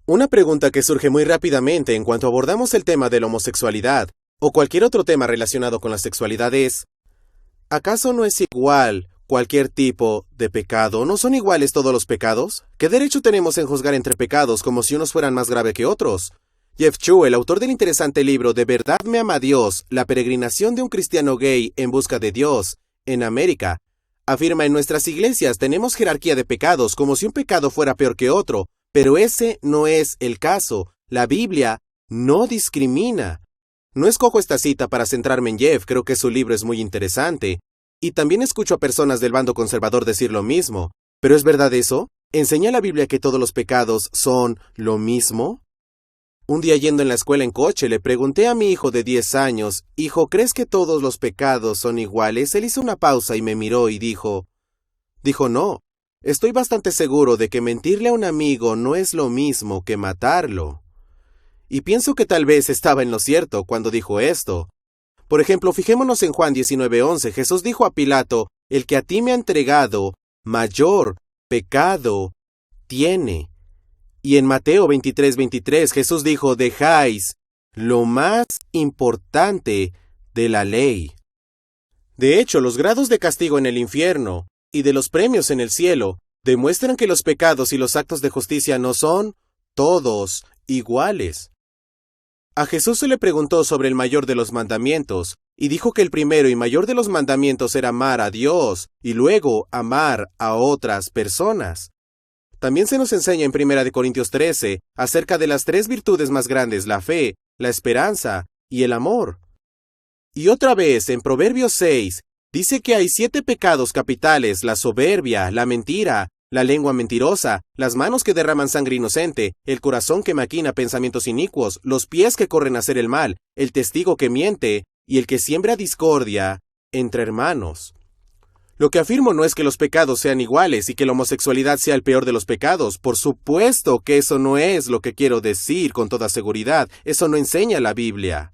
Una pregunta que surge muy rápidamente en cuanto abordamos el tema de la homosexualidad o cualquier otro tema relacionado con la sexualidad es: ¿acaso no es igual cualquier tipo de pecado? ¿No son iguales todos los pecados? ¿Qué derecho tenemos en juzgar entre pecados como si unos fueran más graves que otros? Jeff Chu, el autor del interesante libro ¿De verdad me ama Dios? La peregrinación de un cristiano gay en busca de Dios en América, afirma: en nuestras iglesias tenemos jerarquía de pecados como si un pecado fuera peor que otro, pero ese no es el caso. La Biblia no discrimina. No escojo esta cita para centrarme en Jeff, creo que su libro es muy interesante. Y también escucho a personas del bando conservador decir lo mismo. ¿Pero es verdad eso? ¿Enseña la Biblia que todos los pecados son lo mismo? Un día yendo en la escuela en coche, le pregunté a mi hijo de 10 años: «Hijo, ¿crees que todos los pecados son iguales?». Él hizo una pausa y me miró y dijo, no, estoy bastante seguro de que mentirle a un amigo no es lo mismo que matarlo. Y pienso que tal vez estaba en lo cierto cuando dijo esto. Por ejemplo, fijémonos en Juan 19:11. Jesús dijo a Pilato: «El que a ti me ha entregado, mayor pecado tiene». Y en Mateo 23:23 Jesús dijo: «Dejáis lo más importante de la ley». De hecho, los grados de castigo en el infierno y de los premios en el cielo demuestran que los pecados y los actos de justicia no son todos iguales. A Jesús se le preguntó sobre el mayor de los mandamientos, y dijo que el primero y mayor de los mandamientos era amar a Dios y luego amar a otras personas. También se nos enseña en 1 Corintios 13 acerca de las 3 virtudes más grandes: la fe, la esperanza y el amor. Y otra vez, en Proverbios 6, dice que hay 7 pecados capitales: la soberbia, la mentira, la lengua mentirosa, las manos que derraman sangre inocente, el corazón que maquina pensamientos inicuos, los pies que corren a hacer el mal, el testigo que miente y el que siembra discordia entre hermanos. Lo que afirmo no es que los pecados sean iguales y que la homosexualidad sea el peor de los pecados. Por supuesto que eso no es lo que quiero decir con toda seguridad. Eso no enseña la Biblia.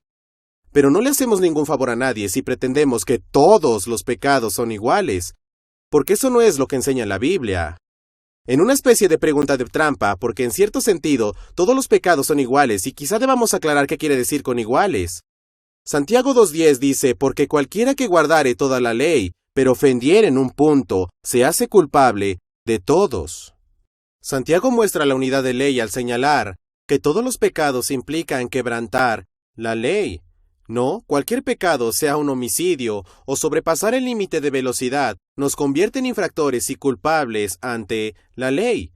Pero no le hacemos ningún favor a nadie si pretendemos que todos los pecados son iguales, porque eso no es lo que enseña la Biblia. En una especie de pregunta de trampa, porque en cierto sentido todos los pecados son iguales y quizá debamos aclarar qué quiere decir con iguales. Santiago 2:10 dice: «Porque cualquiera que guardare toda la ley, pero ofendiere en un punto, se hace culpable de todos». Santiago muestra la unidad de ley al señalar que todos los pecados implican quebrantar la ley. No, cualquier pecado, sea un homicidio o sobrepasar el límite de velocidad, nos convierte en infractores y culpables ante la ley.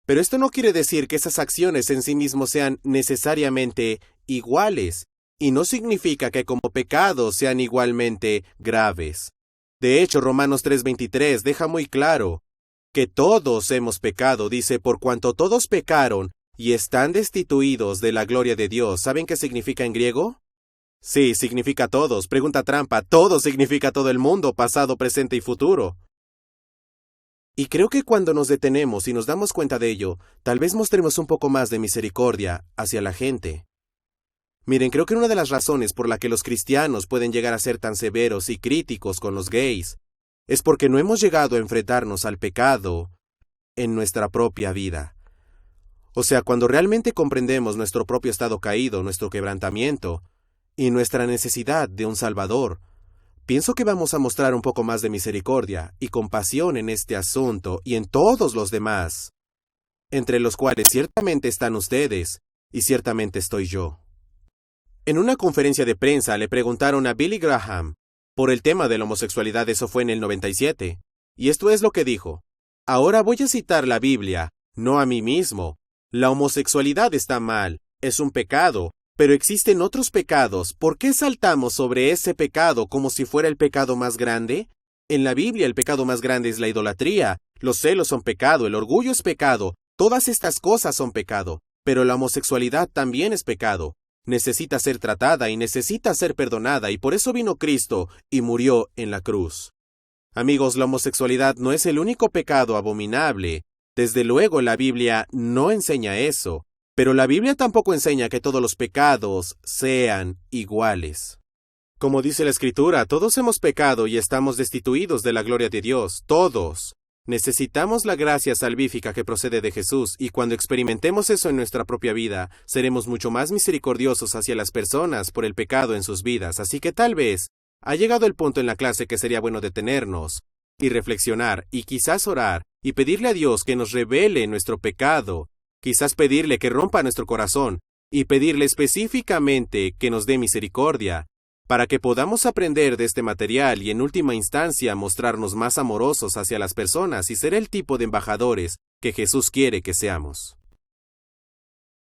Pero esto no quiere decir que esas acciones en sí mismos sean necesariamente iguales, y no significa que como pecados sean igualmente graves. De hecho, Romanos 3:23 deja muy claro que todos hemos pecado. Dice: «Por cuanto todos pecaron y están destituidos de la gloria de Dios». ¿Saben qué significa en griego? Sí, significa todos. Pregunta trampa: todo significa todo el mundo, pasado, presente y futuro. Y creo que cuando nos detenemos y nos damos cuenta de ello, tal vez mostremos un poco más de misericordia hacia la gente. Miren, creo que una de las razones por la que los cristianos pueden llegar a ser tan severos y críticos con los gays es porque no hemos llegado a enfrentarnos al pecado en nuestra propia vida. O sea, cuando realmente comprendemos nuestro propio estado caído, nuestro quebrantamiento y nuestra necesidad de un Salvador, pienso que vamos a mostrar un poco más de misericordia y compasión en este asunto y en todos los demás, entre los cuales ciertamente están ustedes y ciertamente estoy yo. En una conferencia de prensa le preguntaron a Billy Graham por el tema de la homosexualidad. Eso fue en el 97, y esto es lo que dijo: «Ahora voy a citar la Biblia, no a mí mismo. La homosexualidad está mal, es un pecado, pero existen otros pecados. ¿Por qué saltamos sobre ese pecado como si fuera el pecado más grande? En la Biblia el pecado más grande es la idolatría, los celos son pecado, el orgullo es pecado, todas estas cosas son pecado, pero la homosexualidad también es pecado. Necesita ser tratada y necesita ser perdonada, y por eso vino Cristo y murió en la cruz». Amigos, la homosexualidad no es el único pecado abominable. Desde luego la Biblia no enseña eso, pero la Biblia tampoco enseña que todos los pecados sean iguales. Como dice la Escritura, todos hemos pecado y estamos destituidos de la gloria de Dios, todos. Necesitamos la gracia salvífica que procede de Jesús, y cuando experimentemos eso en nuestra propia vida, seremos mucho más misericordiosos hacia las personas por el pecado en sus vidas. Así que tal vez ha llegado el punto en la clase que sería bueno detenernos y reflexionar, y quizás orar, y pedirle a Dios que nos revele nuestro pecado, quizás pedirle que rompa nuestro corazón, y pedirle específicamente que nos dé misericordia, para que podamos aprender de este material y en última instancia mostrarnos más amorosos hacia las personas y ser el tipo de embajadores que Jesús quiere que seamos.